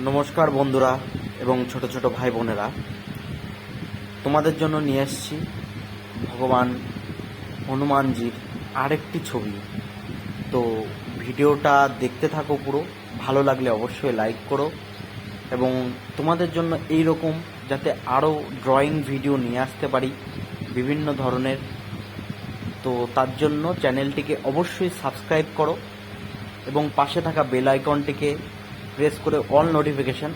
নমস্কার বন্ধুরা এবং ছোট ছোট ভাই বোনেরা, তোমাদের জন্য নিয়ে এসেছি ভগবান হনুমানজির আরেকটি ছবি। তো ভিডিওটা দেখতে থাকো পুরো, ভালো লাগলে অবশ্যই লাইক করো এবং তোমাদের জন্য এই রকম যাতে আরও ড্রয়িং ভিডিও নিয়ে আসতে পারি বিভিন্ন ধরনের, তো তার জন্য চ্যানেলটিকে অবশ্যই সাবস্ক্রাইব করো এবং পাশে থাকা বেল আইকনটিকে প্রেস করে অল নোটিফিকেশান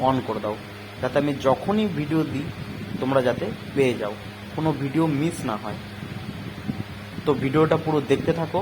অন করে দাও, যাতে আমি যখনই ভিডিও দিই তোমরা যাতে পেয়ে যাও, কোনো ভিডিও মিস না হয়। তো ভিডিওটা পুরো দেখতে থাকো।